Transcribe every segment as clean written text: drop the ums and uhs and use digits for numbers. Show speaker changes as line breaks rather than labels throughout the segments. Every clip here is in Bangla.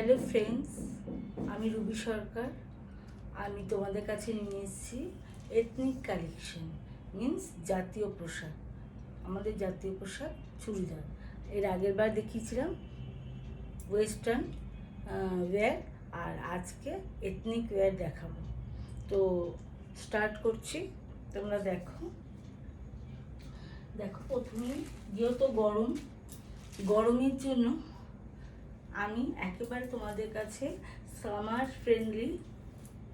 হ্যালো ফ্রেন্ডস, আমি রুবি সরকার। আমি তোমাদের কাছে নিয়ে এসেছি এথনিক কালেকশন, মিন্স জাতীয় পোশাক। আমাদের জাতীয় পোশাক চুড়িদার। এর আগের বার দেখিয়েছিলাম ওয়েস্টার্ন ওয়্যার, আর আজকে এথনিক ওয়্যার দেখাবো। তো স্টার্ট করছি, তোমরা দেখো। প্রথমেই যেহেতু গরমের জন্য আমি একেবারে তোমাদের কাছে সামার ফ্রেন্ডলি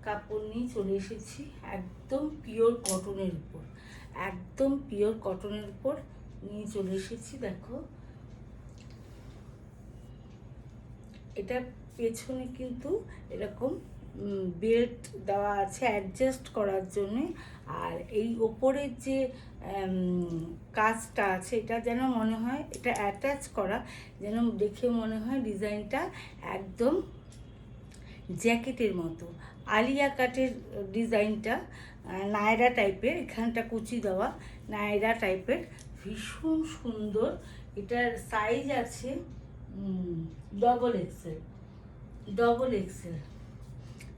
কাপড় নিয়ে চলে এসেছি। একদম পিওর কটনের উপর নিয়ে চলে এসেছি। দেখো, এটা পেছনে কিন্তু এরকম বেল্ট দেওয়া আছে অ্যাডজাস্ট করার জন্যে। আর এই ওপরের যে কাজটা আছে, এটা যেন মনে হয় এটা অ্যাটাচ করা, যেন দেখে মনে হয় ডিজাইনটা একদম জ্যাকেটের মতো। আলিয়া কাটের ডিজাইনটা নায়রা টাইপের, এখানটা কুচি দেওয়া নায়রা টাইপের, ভীষণ সুন্দর। এটার সাইজ আছে ডবল এক্সেল।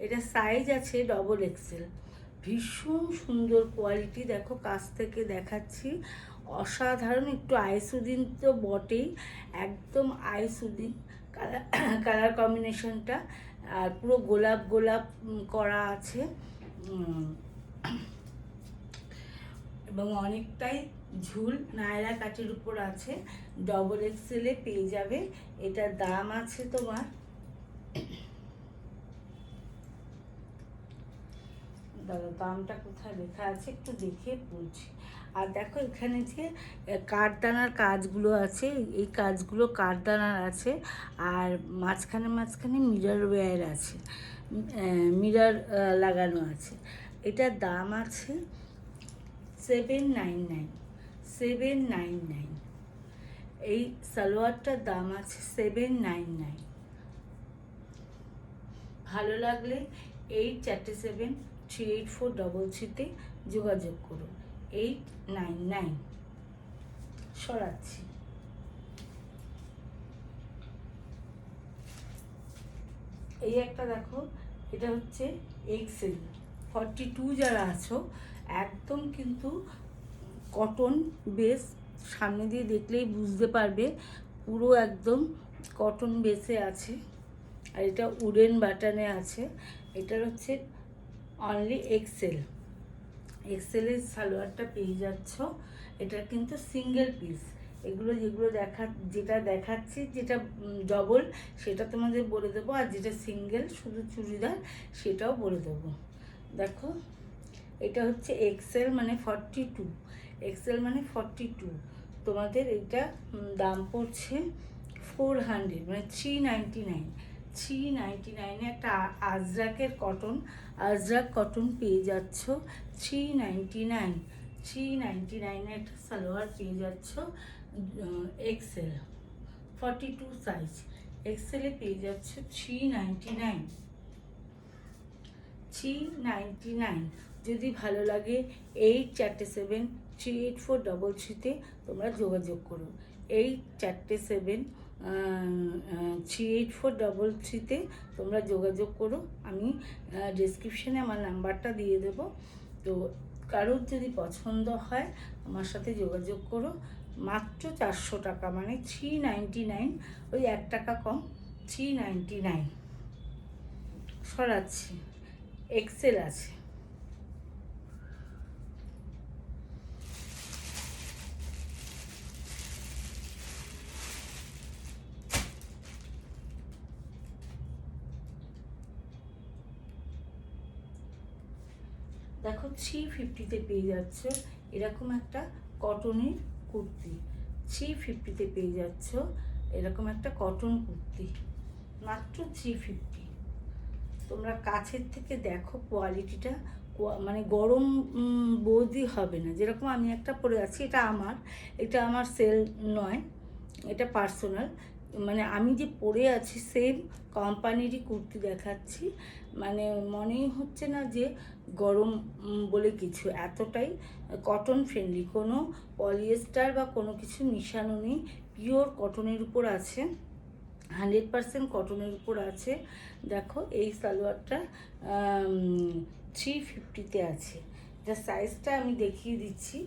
এটা সাইজ আছে ডবল এক্সেল। ভীষণ সুন্দর কোয়ালিটি। দেখো, কাছ থেকে দেখাচ্ছি, অসাধারণ। একটু আইসুদিন তো বটেই, একদম আইসুদিন কালার কম্বিনেশনটা। আর পুরো গোলাপ করা আছে, এবং অনেকটাই ঝুল নায়রা কাটের উপর আছে। ডবল এক্সেলে পেয়ে যাবে। এটার দাম আছে তোমার দামটা কোথায় লেখা আছে একটু দেখে বলছি। আর দেখো, এখানে যে কাঠদানার কাজগুলো আছে, এই কাজগুলো কাঠদানার আছে। আর মাঝখানে মিরর ওয়্যার আছে, মিরর লাগানো আছে। এটার দাম আছে 799। এই সালোয়ারটার দাম আছে 799। ভালো লাগলে 84738433 যোগাযোগ করুন। 899 সরাচ্ছি। এই একটা দেখো, এটা হচ্ছে এক্সেল 42 যারা আছো, একদম কিন্তু কটন বেস। সামনে দিয়ে দেখলেই বুঝতে পারবে পুরো একদম কটন বেসে আছে। আর এটা উডেন বাটনে আছে। এটার হচ্ছে অনলি এক্সেলের সালোয়ারটা পেয়ে যাচ্ছ। এটা কিন্তু সিঙ্গেল পিস। যেটা দেখাচ্ছি, যেটা ডবল সেটা তোমাদের বলে দেবো, আর যেটা সিঙ্গেল শুধু চুড়িদার সেটাও বলে দেবো। দেখো, এটা হচ্ছে এক্সেল মানে 42। তোমাদের এইটা দাম পড়ছে 400, মানে 399। একটা আজরাক কটন পেয়ে যাচ্ছ 399। একটা সালোয়ার পেয়ে যাচ্ছ এক্সেল 42 সাইজ। এক্সেলে পেয়ে যাচ্ছ 399। যদি ভালো লাগে 84738433 তোমরা যোগাযোগ করো। 84738433 তোমরা যোগাযোগ করো। আমি ডেসক্রিপশানে আমার নাম্বারটা দিয়ে দেবো। তো কারোর যদি পছন্দ হয় আমার সাথে যোগাযোগ করো। মাত্র 400 টাকা, মানে 399, ওই 1 টাকা কম, 399 সরাচ্ছি। এক্সেল আছে। দেখো, 350-তে পেয়ে যাচ্ছ এরকম একটা কটনের কুর্তি। 350-তে পেয়ে যাচ্ছ এরকম একটা কটন কুর্তি, মাত্র 350। তোমরা কাছের থেকে দেখো কোয়ালিটিটা, মানে গরম বোধই হবে না। যেরকম আমি একটা পরে আছি, এটা আমার সেল নয়, এটা পার্সোনাল। মানে আমি যে পরে আছি সেম কোম্পানিরই কুর্তি দেখাচ্ছি। মানে মনেই হচ্ছে না যে গরম বলে কিছু। এতটাই কটন ফ্রেন্ডলি, কোনো পলিয়েস্টার বা কোনো কিছু মিশানো নেই, পিওর কটনের উপর আছে। 100% কটনের উপর আছে। দেখো এই সালোয়ারটা 350-তে আছে। এটা সাইজটা আমি দেখিয়ে দিচ্ছি।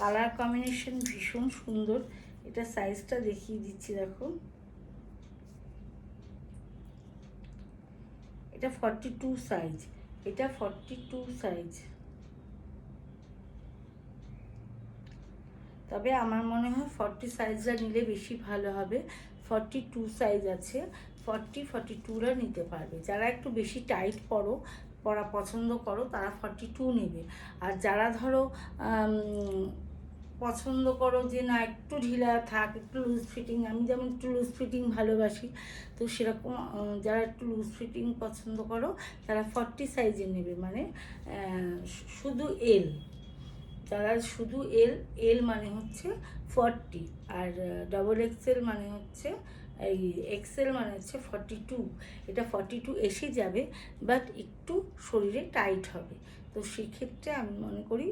কালার কম্বিনেশন ভীষণ সুন্দর। এটা সাইজটা দেখিয়ে দিচ্ছি, দেখো এটা 42 সাইজ, এটা 42 সাইজ। তবে আমার মনে হয় 40 সাইজটা নিলে বেশি ভালো হবে। 42 সাইজ আছে, 42রা নিতে পারবে। যারা একটু বেশি টাইট পরা পছন্দ করো তারা 42 নেবে। আর যারা ধরো পছন্দ করো যে না একটু ঢিলা থাক, একটু লুজ ফিটিং, আমি যেমন একটু লুজ ফিটিং ভালোবাসি, তো সেরকম যারা একটু লুজ ফিটিং পছন্দ করো তারা 40 সাইজে নেবে, মানে শুধু এল। যারা শুধু এল মানে হচ্ছে 40, আর ডবল এক্সেল মানে হচ্ছে এই এক্সেল মানে হচ্ছে 42। এটা 42 এসে যাবে, বাট একটু শরীরে টাইট হবে। তো সেক্ষেত্রে আমি মনে করি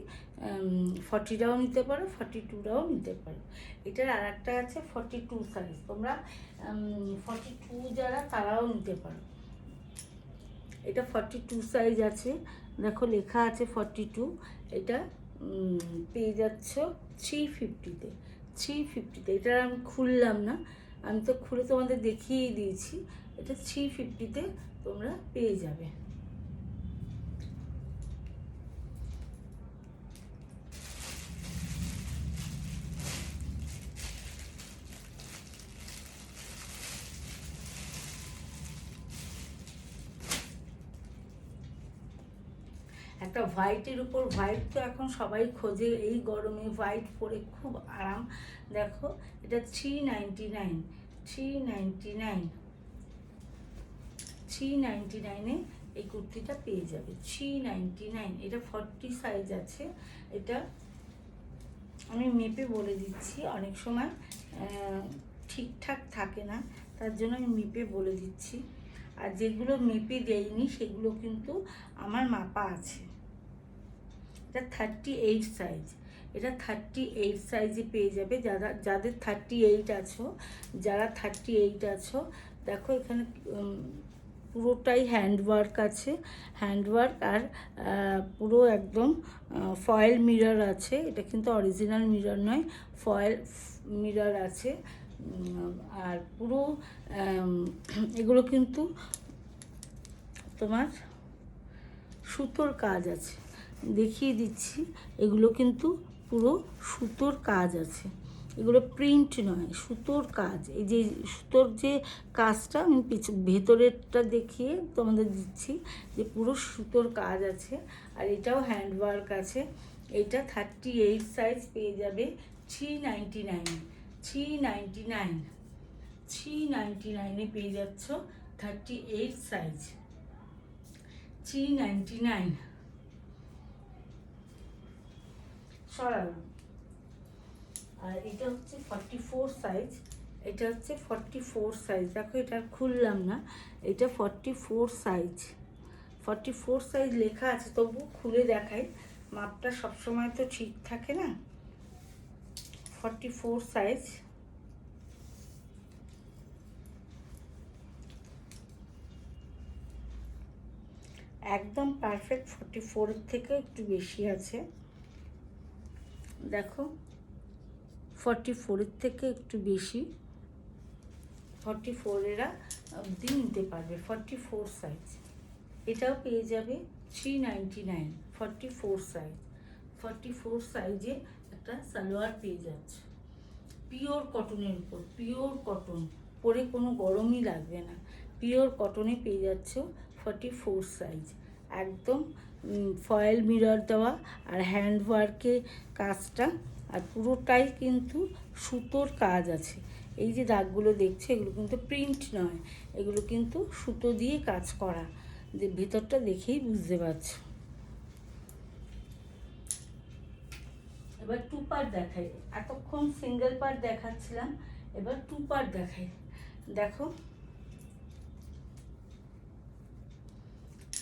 40টাও নিতে পারো, 42টাও নিতে পারো। এটার আর একটা আছে 42 সাইজ, তোমরা 42 যারা তারাও নিতে পারো। এটা 42 সাইজ আছে, দেখো লেখা আছে 42। এটা পেয়ে যাচ্ছ 350-তে। 350-তে এটা আমি খুললাম না, আমি তো খুলে তোমাদের দেখিয়েই দিয়েছি। এটা 350-তে তোমরা পেয়ে যাবে। একটা হোয়াইটের উপর হোয়াইট তো এখন সবাই খোঁজে, এই গরমে হোয়াইট পরে খুব আরাম। দেখো এটা 399, 399-এ এই কুর্তিটা পেয়ে যাবে। 399, এটা 40 সাইজ আছে। এটা আমি মেপে বলে দিচ্ছি, অনেক সময় ঠিকঠাক থাকে না, তার জন্য আমি মেপে বলে দিচ্ছি। আর যেগুলো মেপে দেয়নি সেগুলো কিন্তু আমার মাপা আছে। এটা 38 সাইজ, এটা 38 সাইজে পেয়ে যাবে। যাদের 38 আছো, যারা 38 আছো, দেখো এখানে পুরোটাই হ্যান্ডওয়ার্ক আছে, হ্যান্ডওয়ার্ক। আর পুরো একদম ফয়েল মিরর আছে। এটা কিন্তু অরিজিনাল মিরর নয়, ফয়েল মিরর আছে। আর পুরো এগুলো কিন্তু তোমার সুতোর কাজ আছে, দেখিয়ে দিচ্ছি। এগুলো কিন্তু পুরো সুতোর কাজ আছে, এগুলো প্রিন্ট নয়, সুতোর কাজ। এই যে সুতোর যে কাজটা আমি ভেতরেরটা দেখিয়ে তোমাদের দিচ্ছি যে পুরো সুতোর কাজ আছে। আর এটাও হ্যান্ডওয়ার্ক আছে। এটা 38 সাইজ পেয়ে যাবে 399, 399-এ পেয়ে যাচ্ছ 38 সাইজ, 399 সরালাম। আর এটা হচ্ছে 44 সাইজ, এটা হচ্ছে 44 সাইজ। দেখো এটা খুললাম না, এটা 44 সাইজ। 44 সাইজ লেখা আছে, তবু খুলে দেখাই, মাপটা সবসময় তো ঠিক থাকে না। 44 সাইজ, একদম পারফেক্ট। 44-এর থেকে একটু বেশি আছে, দেখো 44-এর থেকে একটু বেশি। 44-এরা অবধি নিতে পারবে। 44 সাইজ এটাও পেয়ে যাবে 399, 44 সাইজ। 44 সাইজে একটা সালোয়ার পেয়ে যাচ্ছে, পিওর কটনের উপর, পিওর কটন, পরে কোনো গরমই লাগবে না। পিওর কটনে পেয়ে যাচ্ছ 44 সাইজ, একদম ফয়েল মিরর দেওয়া আর হ্যান্ডওয়ার্কে কাজটা, আর পুরোটাই কিন্তু সুতোর কাজ আছে। এই যে দাগগুলো দেখছে এগুলো কিন্তু প্রিন্ট নয়, এগুলো কিন্তু সুতো দিয়ে কাজ করা, যে ভেতরটা দেখেই বুঝতে পারছো। এবার 2 পার্ট দেখাই, এতক্ষণ সিঙ্গেল পার্ট দেখাচ্ছিলাম, এবার 2 পার্ট দেখাই। দেখো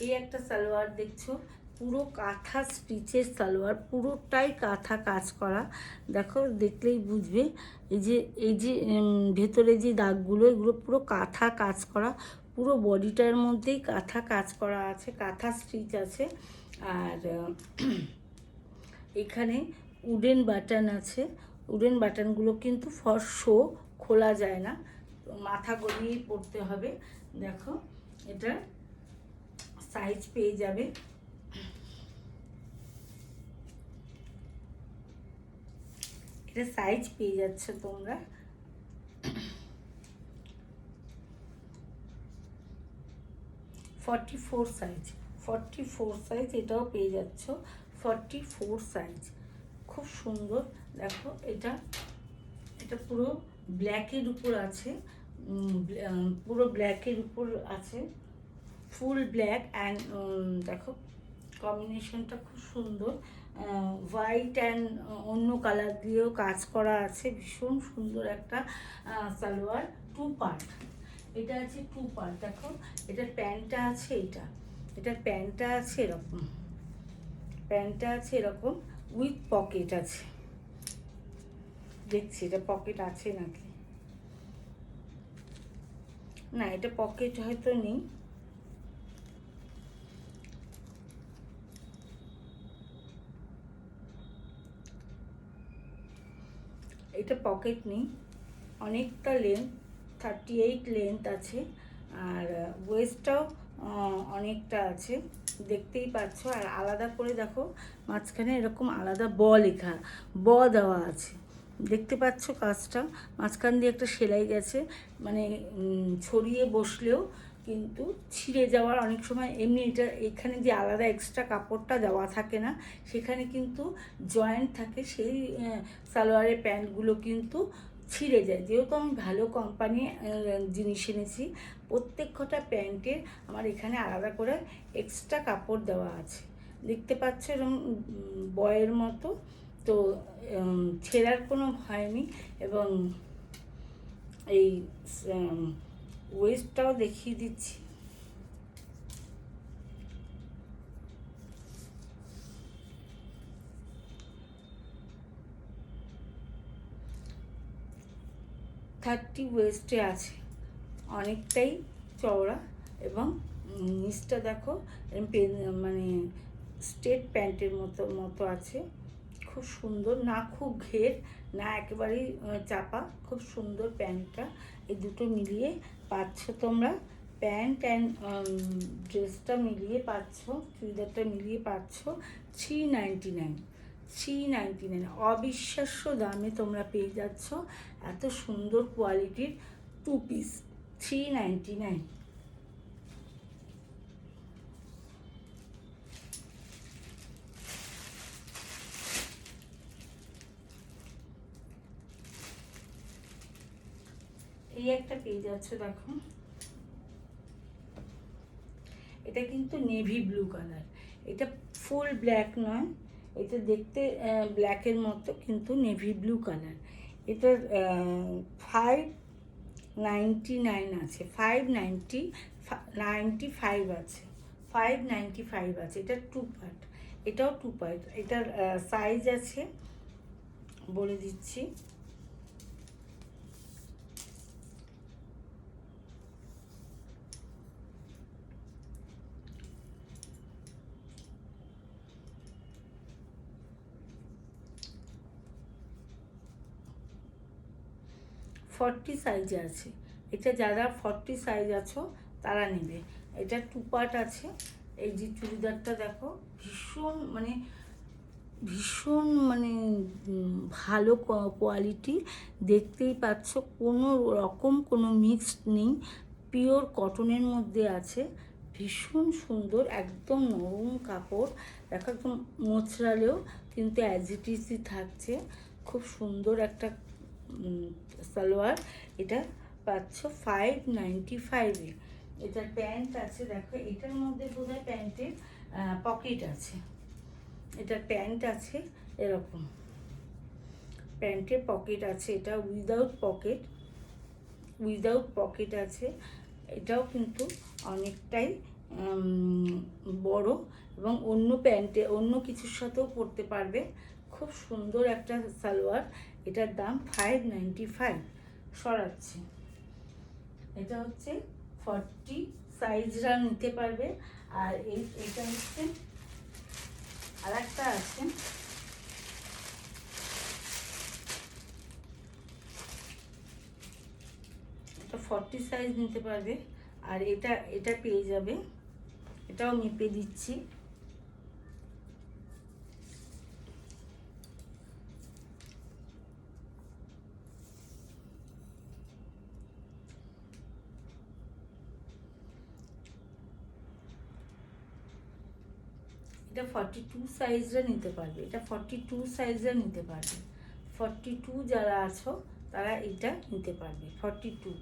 এই একটা সালোয়ার দেখছো পুরো কাঁথা স্টিচের সালোয়ার, পুরোটাই কাঁথা কাজ করা। দেখো, দেখলেই বুঝবে। এই যে ভেতরে যে দাগগুলো, এগুলো পুরো কাঁথা কাজ করা। পুরো বডিটার মধ্যেই কাঁথা কাজ করা আছে, কাঁথা স্টিচ আছে। আর এখানে উডেন বাটন আছে। উডেন বাটনগুলো কিন্তু ফর শো, খোলা যায় না, মাথা গলিয়েই পরতে হবে। দেখো, এটা সাইজ পেয়ে যাবে। এটা সাইজ পেয়ে যাচ্ছ তোমরা 44 সাইজ। 44 সাইজ এটাও পেয়ে যাচ্ছ, 44 সাইজ। খুব সুন্দর। দেখো, এটা পুরো ব্ল্যাকের উপর আছে, পুরো ব্ল্যাকের উপর আছে, ফুল ব্ল্যাক। অ্যান্ড দেখো, কম্বিনেশনটা খুব সুন্দর। হোয়াইট অ্যান্ড অন্য কালার দিয়েও কাজ করা আছে। ভীষণ সুন্দর একটা সালোয়ার, 2 পার্ট। এটা আছে 2 পার্ট। দেখো, এটার প্যান্টটা আছে, এটার প্যান্টটা আছে এরকম, প্যান্টটা আছে এরকম, উইথ পকেট আছে। দেখছি এটা পকেট আছে নাকি না, এটা পকেট হয়তো নেই। এটা পকেট নেই, অনেকটা লেন্থ, 38 লেন্থ আছে। আর ওয়েস্টটাও অনেকটা আছে, দেখতেই পাচ্ছ। আর আলাদা করে দেখো, মাঝখানে এরকম আলাদা লেখা, দেওয়া আছে। দেখতে পাচ্ছ কাজটা, মাঝখান দিয়ে একটা সেলাই গেছে, মানে ছড়িয়ে বসলেও কিন্তু ছিঁড়ে যাওয়ার অনেক সময়, এমনি এটা এখানে যে আলাদা এক্সট্রা কাপড়টা দেওয়া থাকে না, সেখানে কিন্তু জয়েন্ট থাকে, সেই সালোয়ারের প্যান্টগুলো কিন্তু ছিঁড়ে যায়। যেহেতু আমি ভালো কোম্পানি জিনিস এনেছি, প্রত্যেক কটা প্যান্টের আমার এখানে আলাদা করে এক্সট্রা কাপড় দেওয়া আছে। দেখতে পাচ্ছ এরকম বয়ের মতো, তো ছেঁড়ার কোনো ভয় নেই। এবং এই ওয়েস্টটাও দেখিয়ে দিচ্ছি। থার্টি ওয়েস্টে আছে, অনেকটাই চওড়া। এবং নিচটা দেখো, মানে স্ট্রেট প্যান্টের মতো আছে। খুব সুন্দর, না খুব ঘের, না একেবারেই চাপা, খুব সুন্দর প্যান্টটা। এই দুটো মিলিয়ে পাচ্ছ তোমরা, প্যান্ট অ্যান্ড ড্রেসটা মিলিয়ে পাচ্ছ, চুড়িদারটা মিলিয়ে পাচ্ছ 399। 399 অবিশ্বাস্য দামে তোমরা পেয়ে যাচ্ছ এত সুন্দর কোয়ালিটির 2 পিস, 399। এই একটা পেয়ে যাচ্ছে। দেখো, এটা কিন্তু নেভি ব্লু কালার, এটা ফুল ব্ল্যাক নয়, এটা দেখতে ব্ল্যাকের মতো, কিন্তু নেভি ব্লু কালার। এটার 599 আছে, 595 আছে, 595 আছে। এটা 2 পার্ট, এটাও 2 পার্ট। এটার সাইজ আছে, বলে দিচ্ছি। ফর্টি সাইজে আছে। এটা যারা 40 সাইজ আছো তারা নেবে। এটা 2 পার্ট আছে। এই যে চুড়িদারটা দেখো, ভীষণ মানে ভালো কোয়ালিটি, দেখতেই পাচ্ছ, কোনো রকম কোনো মিক্সড নেই, পিওর কটনের মধ্যে আছে। ভীষণ সুন্দর, একদম নরম কাপড়। দেখো, একদম মোচড়ালেও কিন্তু অ্যাজ ইট ইজই থাকছে। খুব সুন্দর একটা সালোয়ার। এটা পাচ্ছ 595-এ। এটার প্যান্ট আছে, দেখো এটার মধ্যে বোধহয় প্যান্টের পকেট আছে। এটার প্যান্ট আছে এরকম, প্যান্টের পকেট আছে। এটা উইদাউট পকেট আছে। এটাও কিন্তু অনেকটাই বড় এবং অন্য প্যান্টে অন্য কিছুর সাথেও পরতে পারবে। খুব সুন্দর একটা সালোয়ার। এটার দাম 595। সরাচ্ছি। এটা হচ্ছে 40 সাইজরা নিতে পারবে। আর এটা হচ্ছে আর একটা আছে, এটা 40 সাইজ নিতে পারবে। আর এটা পেয়ে যাবে, এটাও মেপে দিচ্ছি। এটা 42 সাইজরা নিতে পারবে, এটা 42 সাইজরা নিতে পারবে। 42 যারা আছো তারা এটা নিতে পারবে। 42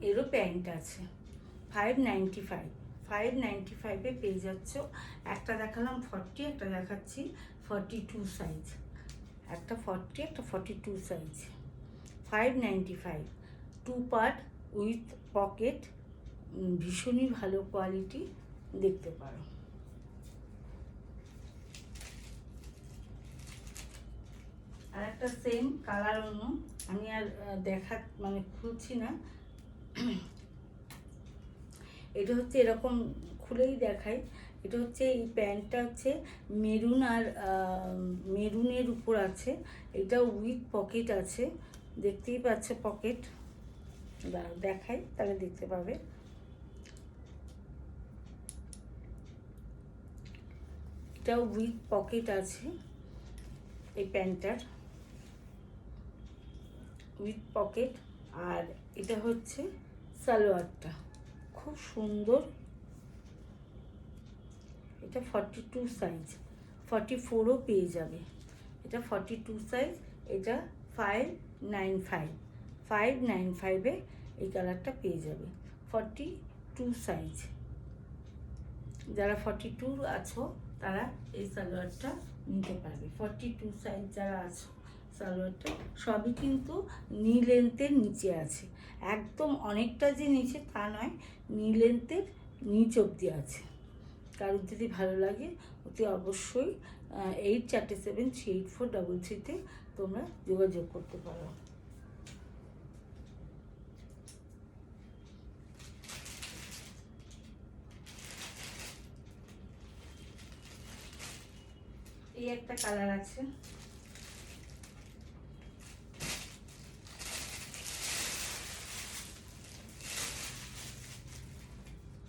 এরও প্যান্ট আছে। 595, 595-এ পেয়ে যাচ্ছ। একটা দেখালাম 40, একটা দেখাচ্ছি 42 সাইজ। একটা 40, একটা 42 সাইজ। 595, 2 পার্ট উইথ পকেট, ভীষণই ভালো কোয়ালিটি, দেখতে পারো। আর একটা সেম কালার অন্য, আমি আর খুলছি না। এটা হচ্ছে এরকম খুলেই দেখাই। এটা হচ্ছে এই প্যান্টটা হচ্ছে মেরুন আর মেরুনের উপর আছে। এটা উইথ পকেট আছে, দেখতেই পাচ্ছ পকেট। দেখাই তাহলে দেখতে পাবে। এটাও উইথ পকেট আছে এই প্যান্টটার, উইথ পকেট। আর এটা হচ্ছে সালোয়ারটা, খুব সুন্দর। এটা 42 সাইজ, 44ও পেয়ে যাবে। এটা 42 সাইজ, এটা 595, 595-এ এই কালারটা পেয়ে যাবে। 42 সাইজ, যারা 42 আছো তারা এই সালোয়ারটা নিতে পারবে। 42 সাইজ যারা আছো, সালোয়ারটা সবই কিন্তু নি লেন্থের নিচে আছে, একদম অনেকটা যে নিচে তা নয়, নি লেন্থের নিচ অবধি আছে। কারোর যদি ভালো লাগে অতি অবশ্যই 84738433-তে তোমরা যোগাযোগ করতে পারো। এই একটা কালার আছে,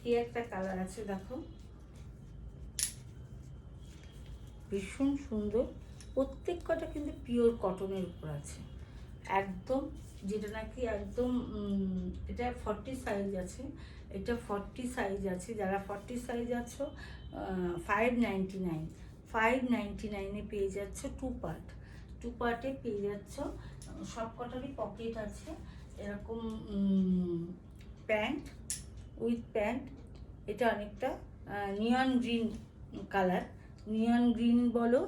এই একটা কালার আছে, দেখো ভীষণ সুন্দর। প্রত্যেক কটা কিন্তু পিওর কটনের উপর আছে, একদম যেটা নাকি একদম। এটা 40 সাইজ আছে, এটা 40 সাইজ আছে। যারা 40 সাইজ আছো 599, 599-এ পেয়ে যাচ্ছ। 2 পার্ট, 2 পার্টে পেয়ে যাচ্ছ। সব কটারই পকেট আছে। এরকম প্যান্ট উইথ প্যান্ট। এটা অনেকটা নিয়ন গ্রিন কালার, নিয়ন গ্রিন বলো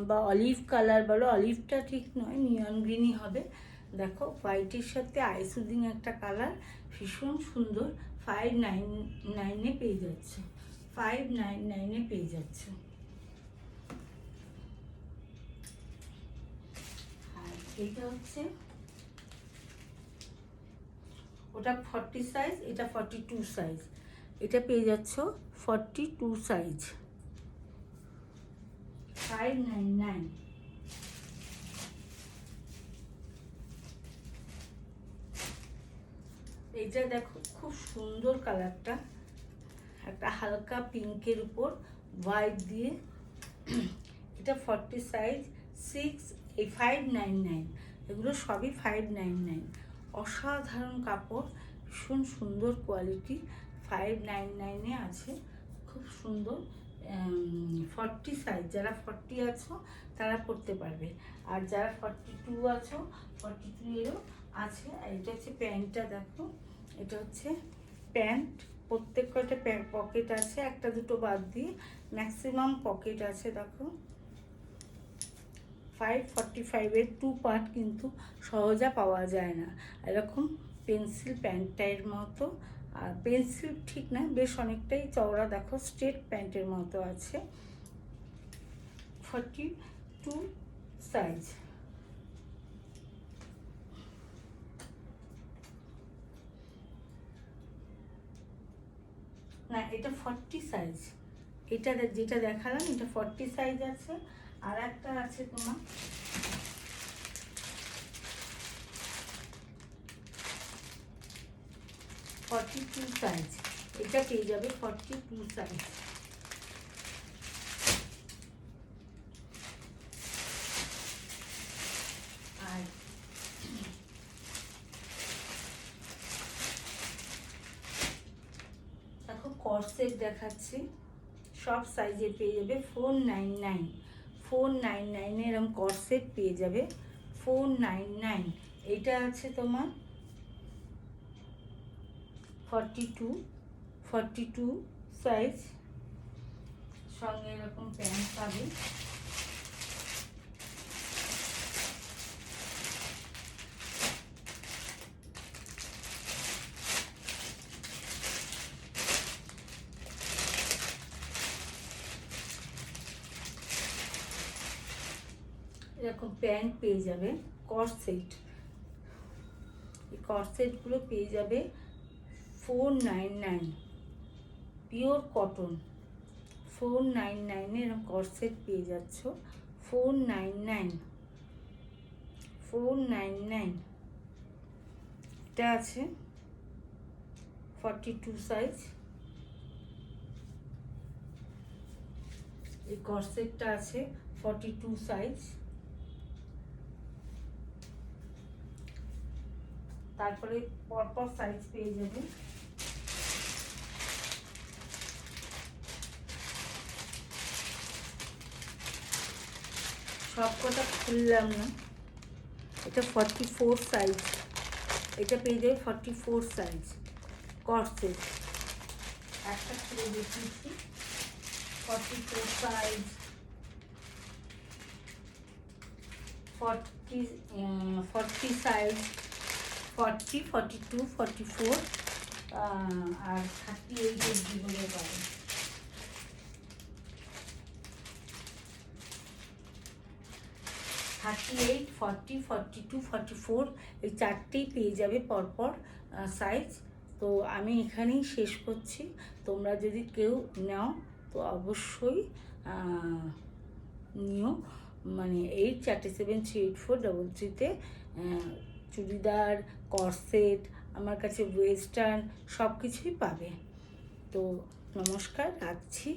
বা অলিভ কালার বলো, অলিভটা ঠিক নয়, নিয়ন গ্রিনই হবে। দেখো হোয়াইটের সাথে আইসুদিং একটা কালার, ভীষণ সুন্দর। 599-এ পেয়ে যাচ্ছে, 599-এ পেয়ে যাচ্ছে। আর এটা হচ্ছে, ওটা 40 সাইজ, এটা 42 সাইজ। এটা পেয়ে যাচ্ছ 42 সাইজ, 599। এটা দেখো খুব সুন্দর কালারটা, একটা হালকা পিঙ্কের উপর হোয়াইট দিয়ে। এটা 40 সাইজ, 6, এই 599। এগুলো সবই 599। অসাধারণ কাপড়, ভীষণ সুন্দর কোয়ালিটি, 599-এ আছে, খুব সুন্দর। 40 সাইজ, যারা 40 আছো তারা পরতে পারবে। আর যারা 42 আছো, 42-এরও আছে। আর এটা হচ্ছে প্যান্টটা, দেখো এটা হচ্ছে প্যান্ট। প্রত্যেক কয়টা পকেট আছে, একটা দুটো বাদ দিয়ে ম্যাক্সিমাম পকেট আছে। দেখো 545-এর 2 পার্ট কিন্তু সহজে পাওয়া যায় না। এরকম পেন্সিল প্যান্টের মতো আর পেন্সিল ঠিক না, বেশ অনেকটাই চওড়া, দেখো স্ট্রেট প্যান্টের মতো আছে। 42 সাইজ। না, এটা 40 সাইজ। এটা যেটা দেখালাম এটা 40 সাইজ আছে। আর একটা আছে তোমার 42 সাইজ। এটা পেয়ে যাবে 42 সাইজ। আর দেখো কর্সেট দেখাচ্ছি, সব সাইজে পেয়ে যাবে 499। 499 এরকম কর্সেট পেয়ে যাবে 499। এটা আছে তোমার 42 সাইজ। সঙ্গে এরকম প্যান্ট পাবে। এরকম প্যান্ট পেয়ে যাবে, কর্সেট। এই কর্সেটগুলো পেয়ে যাবে 499, পিওর কটন। 499 এরকম কর্সেট পেয়ে যাচ্ছ। 499। এটা আছে 42 সাইজ। এই কর্সেটটা আছে 42 সাইজ। তারপরে পরপর সাইজ পেয়ে যাবে। সব কটা খুললাম না। এটা 44 সাইজ। এটা পেয়ে যাবে 44 সাইজ কর্সেট। একটা খুলে দেখিয়েছি 44 সাইজ। 40 সাইজ, 40, 42, 44 আর 38 অবধি হলে পাবে। 38, 40, 42, 44 এই চারটেই পেয়ে যাবে পরপর সাইজ। তো আমি এখানেই শেষ করছি। তোমরা যদি কেউ নাও তো অবশ্যই নিও। মানে 84738433-তে চুড়িদার, কর্সেট, আমার কাছে ওয়েস্টার্ন সব কিছুই পাবে। তো নমস্কার, রাখছি।